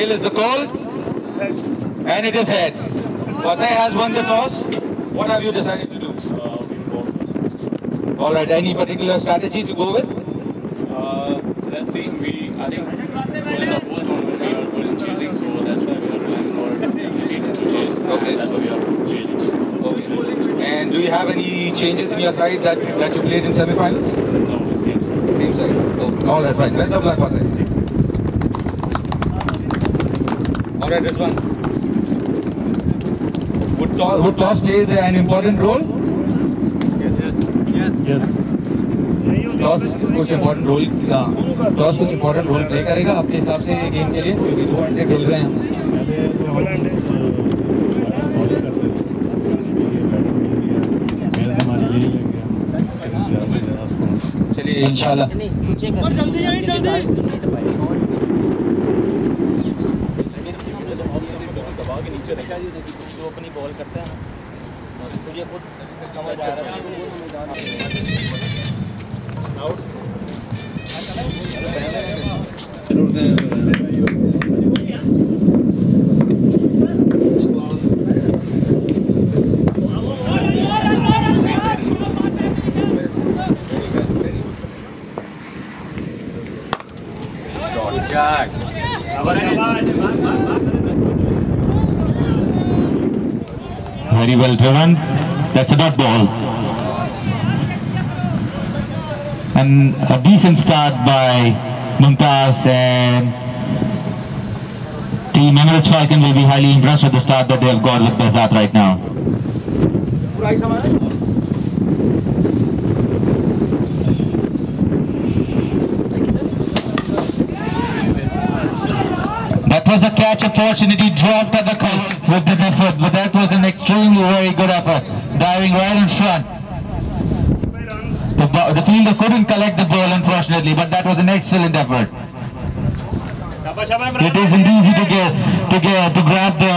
Neil is the call. And it is head. Vasai has won the toss. What have you decided to do? Alright, any particular strategy to go with? Let's see. I think for the whole tournament we are good in chasing, so that's why we are relying more to chase. Okay. That's why we are chasing. Okay. And do you have any changes in your side that you played in semi-finals? No, it's Same side. So, alright, fine. Best of luck, Vasai. Alright, this one. Would toss play an important role? Yes. Toss कुछ important role toss कुछ important role play करेगा आपके हिसाब से game के लिए, क्योंकि 2 point से खेल रहे हैं हम। चलिए इंशाल्लाह। अपनी बॉल करते हैं मुझे खुद समझ आ रहा है। Very well driven. That's a dot ball. And a decent start by Mumtaz, and Team Emirates Falcon will be highly impressed with the start that they have got with Behzad right now. That was a catch opportunity, dropped at the cover with the effort, but that was an extremely very good effort, diving right in front. The fielder couldn't collect the ball, unfortunately, but that was an excellent effort. It isn't easy to grab the.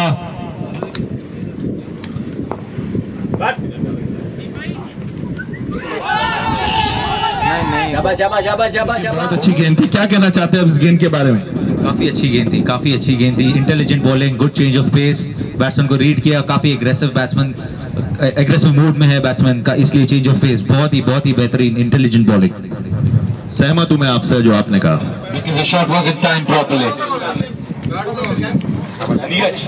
बहुत अच्छी गेंद थी। क्या कहना चाहते हैं इस गेंद के बारे में? काफी अच्छी गेंद थी, काफी अच्छी गेंद थी। Intelligent bowling, good change of pace, batsman को रीड किया, काफी एग्रेसिव मूड में है बैट्समैन का, इसलिए चेंज ऑफ पेस बहुत ही बेहतरीन इंटेलिजेंट बॉलिंग। सहमत हूं मैं आपसे जो आपने कहा। Because the shot wasn't timed properly. Neeraj.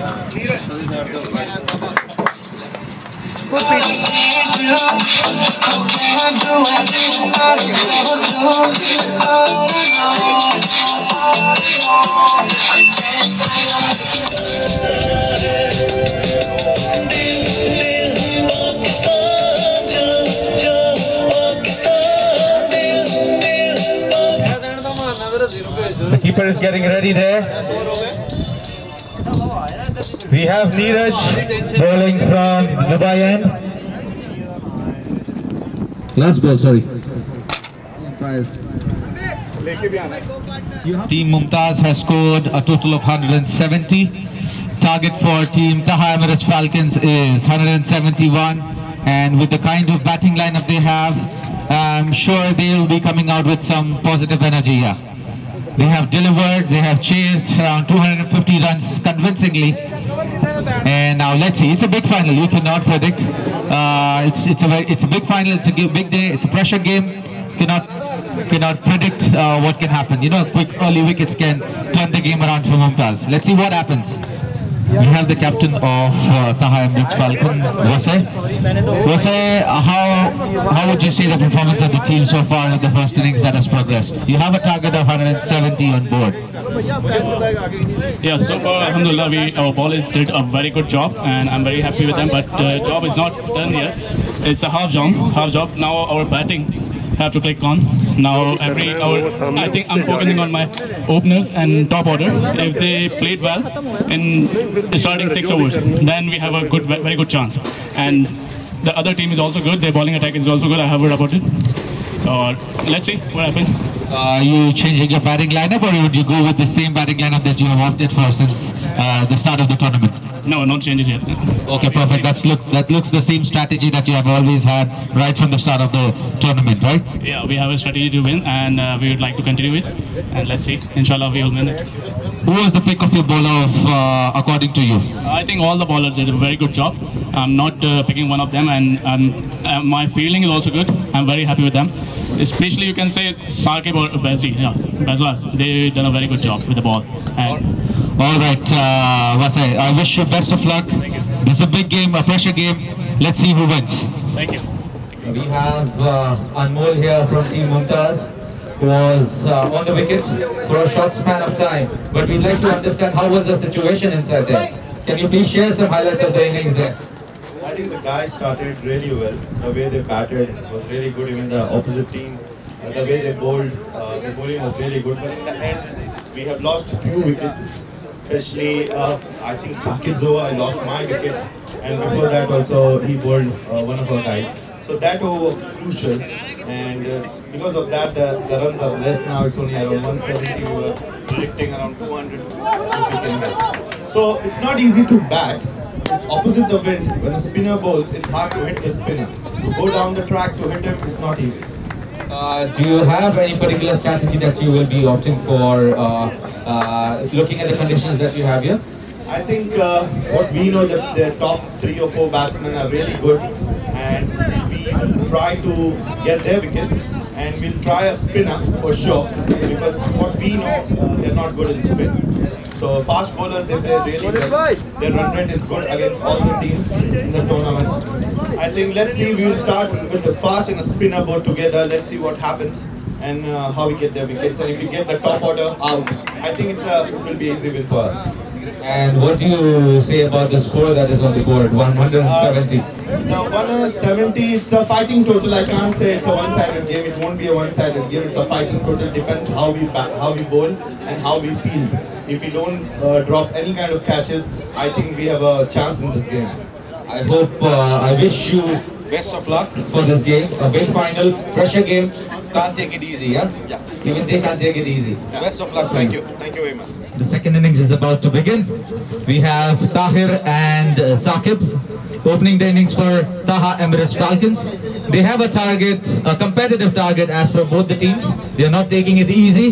The keeper is getting ready there. We have Neeraj bowling from Dubai end. Last ball, sorry. Team Mumtaz has scored a total of 170. Target for Team Taha Emirates Falcons is 171, and with the kind of batting lineup they have, I'm sure they will be coming out with some positive energy here. They have delivered, they have chased around 250 runs convincingly, and now let's see. It's a big final, you cannot predict. It's a big final, it's a big day, it's a pressure game. Cannot predict what can happen. You know, quick early wickets can turn the game around for Mumtaz. Let's see what happens. We have the captain of Taha Emirates Falcon, Vasai. How would you say the performance of the team so far in the first innings that has progressed? You have a target of 170 on board. Yeah, so far, alhamdulillah, our bowlers did a very good job, and I'm very happy with them. But the job is not done yet. It's a half job. Now our batting have to click on. Now I think I'm focusing on my openers and top order. If they played well in starting 6 overs, then we have a very good chance. And the other team is also good. Their bowling attack is also good. I have heard about it. Let's see what happens. Are you changing your batting lineup, or would you go with the same batting lineup that you have opted for since the start of the tournament? No, no changes yet. Okay, perfect. That looks the same strategy that you have always had right from the start of the tournament, right? Yeah, we have a strategy to win, and we would like to continue it. And let's see. Inshallah, we will win it. Who was the pick of your bowler according to you? I think all the bowlers did a very good job. I'm not picking one of them, and my feeling is also good. I'm very happy with them. Especially you can say Saqib or Bazi. Yeah, Bazwa. They done a very good job with the ball. And all right, Wasai, I wish you best of luck. This is a big game, a pressure game. Let's see who wins. thank you. We have Anmol here from Team Mumtaz, who was on the wicket for a short span of time. But we'd like to understand how was the situation inside there. Can you please share some highlights of the innings there? I think the guys started really well. The way they batted was really good. Even the opposite team, the way they bowled, the bowling was really good. But in the end, we have lost a few wickets. Especially, I think Saqib Zohar, I lost my wicket, and before that also he bowled one of our guys. So that was crucial, and because of that the runs are less now. It's only around 170. We were predicting around 200 if we can get. So it's not easy to bat. It's opposite the wind. When a spinner bowls, it's hard to hit the spinner. To go down the track to hit him, it's not easy. Do you have any particular strategy that you will be opting for looking at the conditions that you have here? I think what we know that the top 3 or 4 batsmen are really good, and we will try to get their wickets, and we'll try a spinner for sure, because what we know they're not good in spin. So fast bowlers, they play really well. Their run rate is good against all the teams in the tournament. I think let's see, we will start with the fast and a spinner both together. Let's see what happens and how we get their wickets. And if we get the top order out, I think it will be easy win for us. And what do you say about the score that is on the board, 170? The 170, it's a fighting total. I can't say it's a one-sided game. It won't be a one-sided game. It's a fighting total. Depends how we bowl and how we field. If we don't drop any kind of catches, I think we have a chance in this game. I hope, I wish you best of luck for this game. A big final, pressure game. Can't take it easy, yeah? Yeah. Even they can't take it easy. Yeah. Best of luck. Thank you. Thank you very much. The second innings is about to begin. We have Tahir and Saqib opening the innings for Taha Emirates Falcons. They have a target, a competitive target as per both the teams. They are not taking it easy.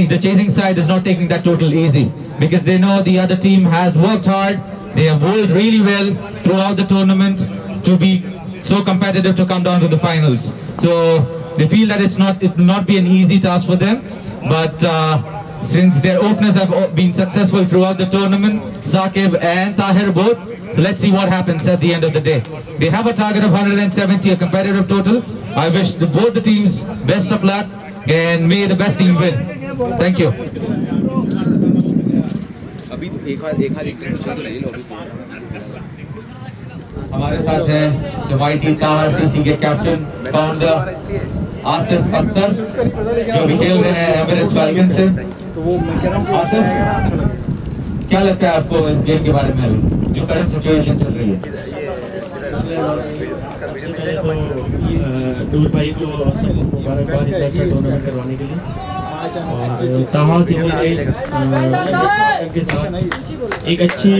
The chasing side is not taking that total easy, because they know the other team has worked hard. They have bowled really well throughout the tournament to be so competitive to come down to the finals. So they feel that it will not be an easy task for them. But since their openers have been successful throughout the tournament, Saqib and Tahir both, so let's see what happens at the end of the day. They have a target of 170, a competitive total. I wish both the teams best of luck and may the best team win. Thank you. हमारे साथ हैं मिghty Tahir CC के captain founder Asif Akhtar, जो भी खेल रहे हैं Emirates falcon से। आसिफ, क्या लगता है आपको इस गेम के बारे में अभी जो करंट सिचुएशन चल रही है? दूर भाई को मुबारकबाद इतना अच्छा टूर्नामेंट करवाने के लिए, और ताहा के साथ एक अच्छी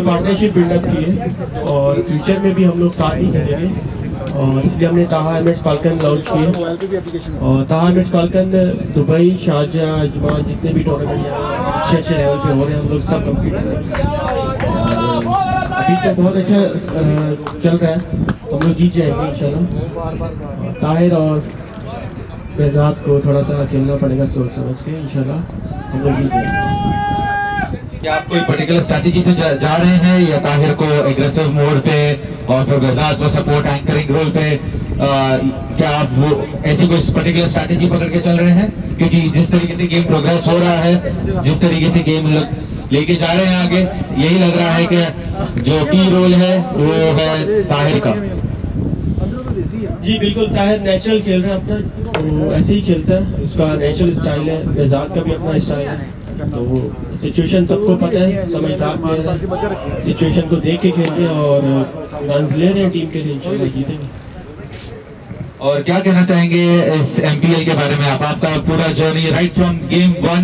पार्टनरशिप बिल्डअप की है, और फ्यूचर में भी हम लोग साथ ही चलेंगे, और इसलिए हमने ताहा एमिरेट्स फाल्कन लॉन्च किए। और ताहा Emirates falcon Dubai, Sharjah, Ajman जितने भी टूर्नामेंट अच्छे लेवल पे हो रहे हैं, हम लोग सब कम्पीट कर रहे हैं। अभी तो बहुत अच्छा चल रहा है, हम लोग जीत जाएंगे इंशाल्लाह। ताहिर और बेजाद को थोड़ा सा खेलना पड़ेगा सोच समझ के, इंशाल्लाह हम लोग जीत जाएंगे। क्या आप कोई पर्टिकुलर स्ट्रैटेजी से जा रहे हैं, या ताहिर को एग्रेसिव मोड पे और फिर बेजाद को सपोर्ट एंकरिंग रोल पे, क्या आप वो ऐसी कोई पर्टिकुलर स्ट्रैटेजी पकड़ के चल रहे हैं? क्योंकि जिस तरीके से गेम प्रोग्रेस हो रहा है, जिस तरीके से गेम लेके जा रहे हैं आगे, यही लग रहा है कि जो की रोल है वो है ताहिर का। जी बिल्कुल, ताहिर नेचुरल खेल रहा है अपना, तो ऐसे ही खेलता है, उसका नेचुरल स्टाइल है। बेजाद का भी अपना स्टाइल है, तो वो सिचुएशन सबको पता है, समझदार प्लेयर है, सिचुएशन को देख के खेलते हैं और रन ले रहे हैं टीम के लिए, इंशाल्लाह जीतेंगे। और क्या कहना चाहेंगे इस एमपीएल के बारे में? आपका पूरा जर्नी राइट फ्रॉम गेम 1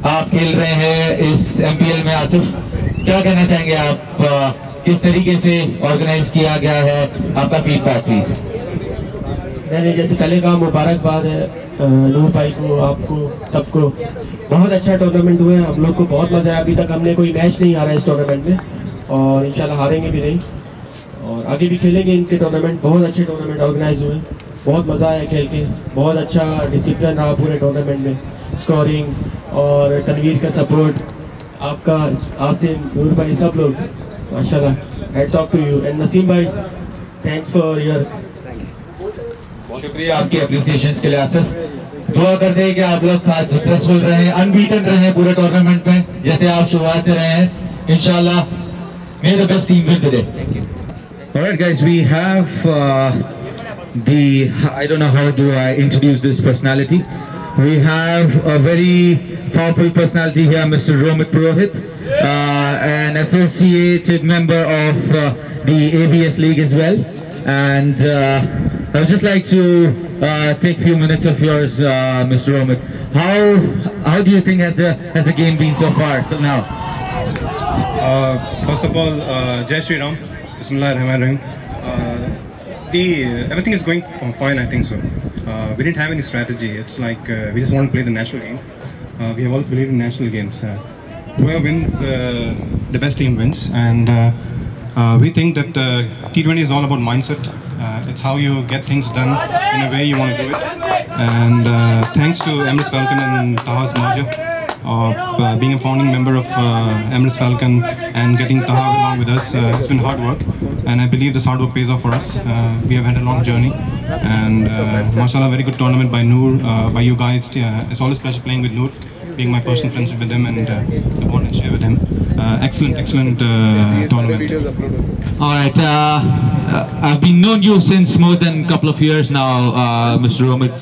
आप खेल रहे हैं इस एमपीएल में। आसिफ, क्या कहना चाहेंगे आप, किस तरीके से ऑर्गेनाइज किया गया है, आपका फीडबैक प्लीज। मैंने जैसे पहले कहा, मुबारकबाद है नूर भाई को, आपको सबको बहुत अच्छा टूर्नामेंट हुआ है। हम लोग को बहुत मज़ा आया। अभी तक हमने कोई मैच नहीं हारा इस टूर्नामेंट में और इंशाल्लाह हारेंगे भी नहीं और आगे भी खेलेंगे इनके टूर्नामेंट। बहुत अच्छे टूर्नामेंट ऑर्गेनाइज हुए, बहुत मज़ा आया खेल के। बहुत अच्छा डिसिप्लिन रहा पूरे टूर्नामेंट में, स्कोरिंग और तनवीर का सपोर्ट, आपका आसिम, नूर भाई, सब लोग माशाल्लाह, hats off to you. And Naseem भाई, थैंक्स फॉर योर। शुक्रिया आपके अप्रिसिएशन के लिए आसिफ। दुआ करते हैं कि आप लोग आज सक्सेसफुल रहे, अनबीटन रहे पूरे टूर्नामेंट में जैसे आप शुरुआत से रहे हैं। इंशाल्लाह may the best team win today. Thank you. All right, guys, we have I don't know how do I introduce this personality. We have a very powerful personality here, Mr. Romit Purohit, an associated member of the ABS League as well. And I would just like to take a few minutes of yours, Mr. Romit. How do you think has the game been so far till now? First of all, Jai Shri Ram, Bismillahirrahmanirrahim. Everything is going fine, I think so. We didn't have any strategy. It's like we just want to play the national game. We have always believed in national games. Whoever wins, the best team wins. And we think that T20 is all about mindset. It's how you get things done in a way you want to do it. And thanks to Emirates Falcon and Taha's merger, of being a founding member of Emirates Falcon and getting Taha along with us. It's been hard work, and I believe this hard work pays off for us. We have had a long journey, and mashallah, very good tournament by Noor, by you guys. It's always a pleasure playing with Noor, being my personal friendship with him and the bond and share with him. Excellent tournament. Alright, I've been known you since more than a couple of years now, Mr. Romit.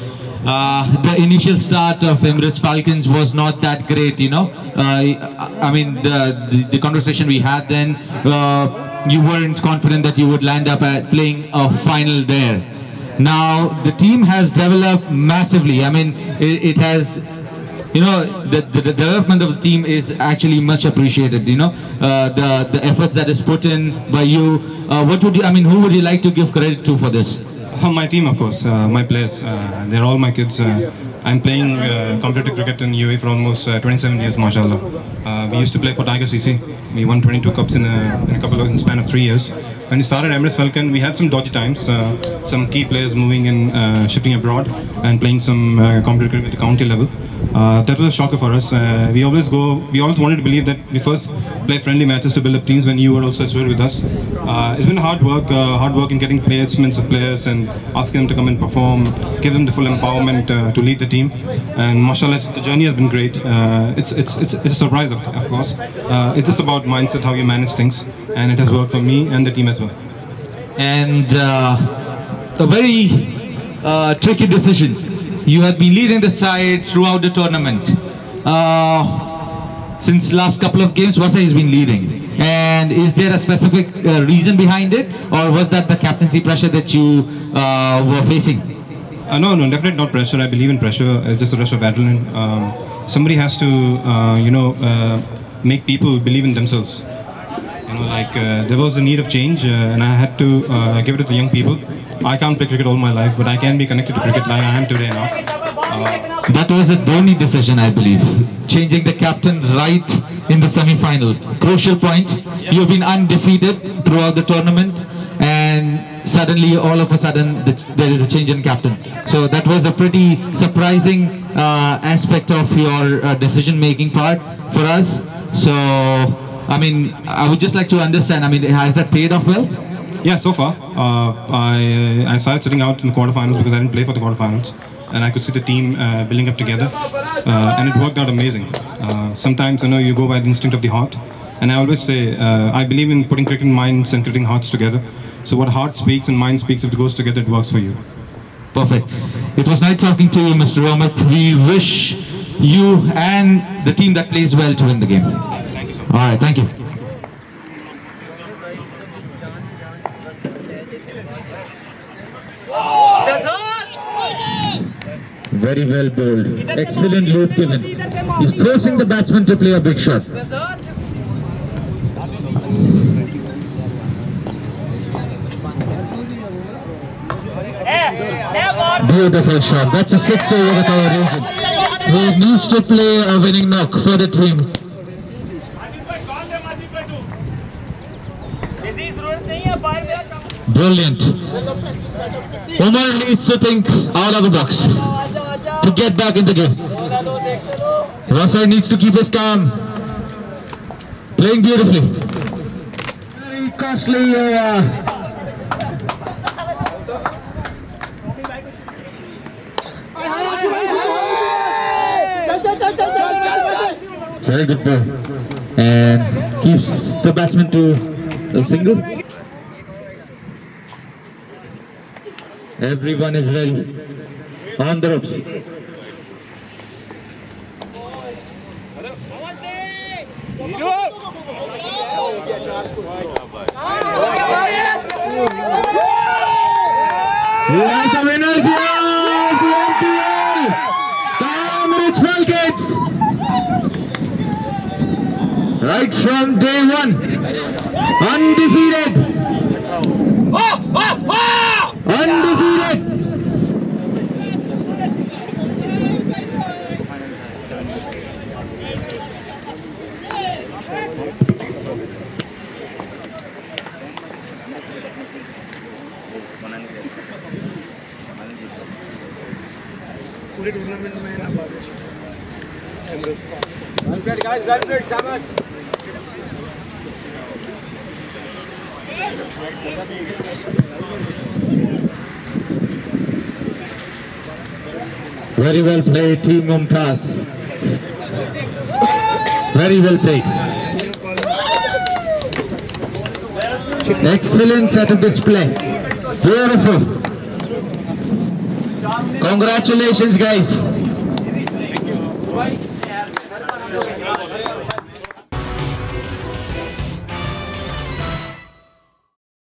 The initial start of Emirates Falcons was not that great, you know. I mean, the conversation we had then, you weren't confident that you would land up at playing a final there. Now the team has developed massively. I mean, it has, you know, the development of the team is actually much appreciated. You know, the efforts that is put in by you. What would you? I mean, who would you like to give credit to for this? My team, of course, my players. They're all my kids. I'm playing competitive cricket in UAE for almost 27 years, mashallah. We used to play for Tiger CC. We won 22 cups in a span of 3 years. When we started Emirates Falcon, we had some dodgy times. Some key players moving in, shipping abroad, and playing some competitive cricket at the county level. That was a shocker for us. We always wanted to believe that we first play friendly matches to build up teams when you were also associated with us. It's been hard work in getting placements of players and asking them to come and perform, give them the full empowerment to lead the team. And mashallah, the journey has been great. It's a surprise, of course. It's just about mindset, how you manage things, and it has worked for me and the team as well. And a very tricky decision. You have been leading the side throughout the tournament. Since last couple of games, Wasa has been leading. And is there a specific reason behind it, or was that the captaincy pressure that you were facing? No, definitely not pressure. I believe in pressure. It's just a rush of adrenaline. Somebody has to, make people believe in themselves. You know, like there was a need of change, and I had to give it to the young people. I can't play cricket all my life, but I can be connected to cricket like I am today now. That was a Dhoni decision, I believe. Changing the captain right in the semi-final. Crucial point. You've been undefeated throughout the tournament, and suddenly, all of a sudden, there is a change in captain. So that was a pretty surprising aspect of your decision-making part for us. So, I mean, I would just like to understand, I mean, has that paid off well? Yeah, so far. I started sitting out in the quarterfinals because I didn't play for the quarterfinals. And I could see the team building up together. And it worked out amazing. Sometimes, you know, you go by the instinct of the heart. And I always say, I believe in putting cricket minds and cricketing hearts together. So what heart speaks and mind speaks, if it goes together, it works for you. Perfect. It was nice talking to you, Mr. Romit. We wish you and the team that plays well to win the game. Thank you so much. All right, thank you. Very well bowled. Excellent loop given. He's forcing the batsman to play a big shot. Hey, Beautiful shot. That's a 6 over with our region. He needs to play a winning knock for the team. Brilliant. Umar needs to think out of the box to get back in the game. Rasai needs to keep his calm. Playing beautifully. Very costly. Very good ball. And keeps the batsman to a single. Everyone is ready on the ropes. We are the winners here of the MPL, Taha Emirates Falcons. Right from day one, undefeated. Undefeated. पूरे tournament में ना well played guys, well played, शाबाश. Very well played, Team Mumtaz. Very well played. Excellent set of display. Beautiful. Congratulations, guys.